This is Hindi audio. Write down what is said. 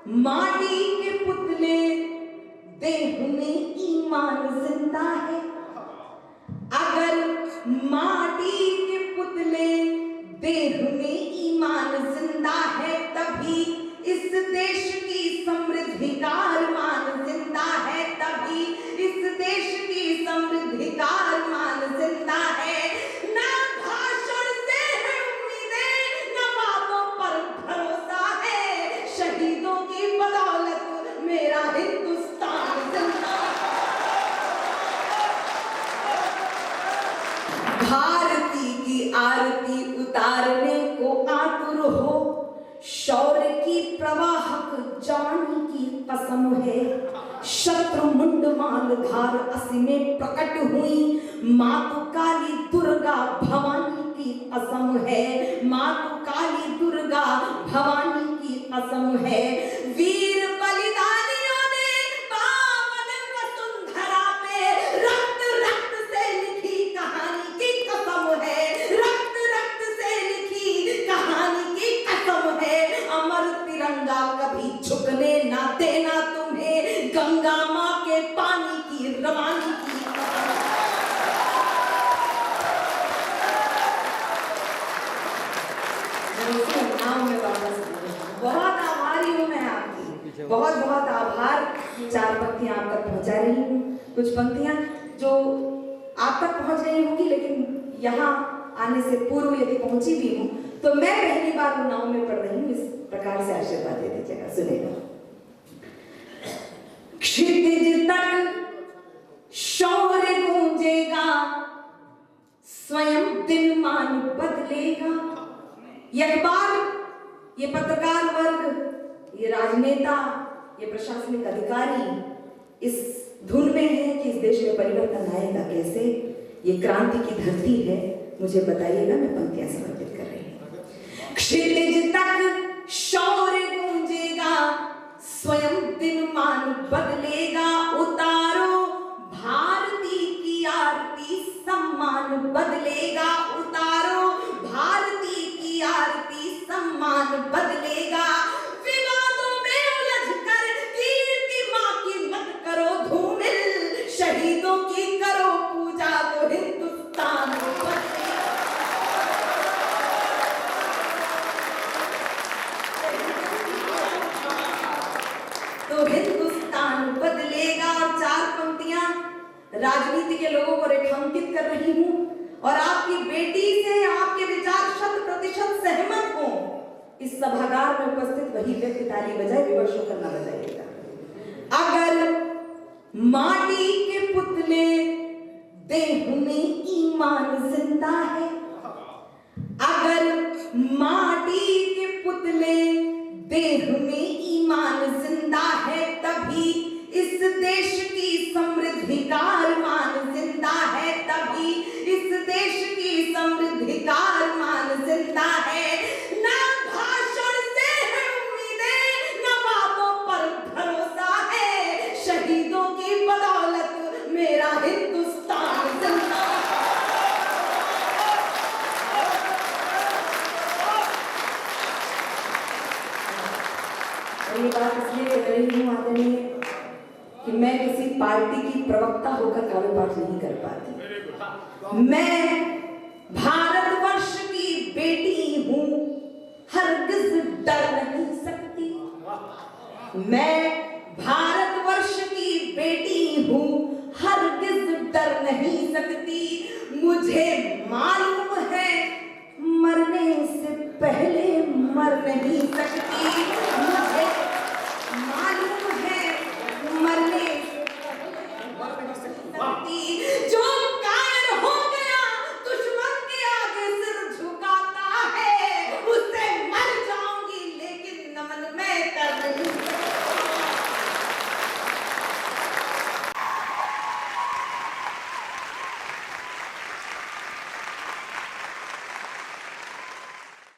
माटी के पुतले देह में ईमान जिंदा है। अगर माटी के पुतले देह में ईमान जिंदा है तभी इस देश की समृद्धि का अरमान जिंदा है। तभी इस देश की समृद्धि का अरमान जिंदा है। ना भाषण से है उम्मीदें, न बातों पर भरोसा है। शहीदों की बदौलत मेरा हिंदुस्तान जिंदा है। भारती की आरती उतारने को आतुर हो, शौर्य की प्रवाहक जानी की कसम है। शत्रु मुंड मालधार असी में प्रकट हुई, मातु काली दुर्गा भवानी की कसम है। मातु काली दुर्गा भवानी की कसम है। वीर बलिदानियों ने पावन वसुंधरा पे रक्त रक्त से लिखी कहानी की कसम है। रक्त रक्त से लिखी कहानी की कसम है। अमर तिरंगा कभी झुकने ना देना तुम्हें, गंगा माँ के पानी की रवानी की। बहुत आभारी हूँ मैं आपकी, बहुत बहुत आभार। 4 पंक्तियां आप तक पहुंचा रही हूँ। कुछ पंक्तियां जो आप तक पहुंच रही होंगी, लेकिन यहाँ आने से पूर्व यदि पहुंची भी हूँ तो मैं पहली बार उन्नाव में पढ़ रही हूँ। इस प्रकार से आशीर्वाद दे दीजिएगा। सुनेगा। क्षितिज तक शौर्य गूंजेगा, स्वयं दिन मान बदलेगा। एक बार ये पत्रकार वर्ग, ये राजनेता, ये प्रशासनिक अधिकारी इस धुन में है कि इस देश में परिवर्तन आएगा कैसे। ये क्रांति की धरती है। मुझे बताइएगा। मैं पंक्तियां समर्पित कर रही हूँ। क्षितिज तक शौर्य गूंजेगा, स्वयं दिन मान बदलेगा। उतारो भारती की आरती, सम्मान बदलेगा। उतारो भारती की आरती, सम्मान बदलेगा। विवादों में उलझकर कीर्ति मां की मत करो धूमिल, शहीदों की करो पूजा तो हिंदुस्तान बदलेगा। तो हिंदुस्तान बदलेगा। और 4 पंक्तियां राजनीति के लोगों को रेखांकित कर रही हूं और आपकी बेटी से आपके विचार 100% सहमत हो। इस सभागार में उपस्थित वही व्यक्ति ताली बजाए, विवश होकर ना बजाइएगा। अगर माटी के पुतले देह में ईमान जिंदा है, अगर माटी के पुतले देह में ईमान जिंदा है तभी इस देश की समृद्धि का अरमान जिंदा है। तभी इस देश की समृद्धि का अरमान जिंदा है। ना भाषण से है उम्मीदें, न बातों पर भरोसा है। शहीदों की बदौलत मेरा हिंदुस्तान जिंदा है। ये बात इसलिए कह रही हूँ आदरणीय कि मैं किसी पार्टी की प्रवक्ता होकर काव्य पाठ नहीं कर पाती। मैं भारतवर्ष की बेटी हूँ, हरगिज डर नहीं सकती। मैं भारत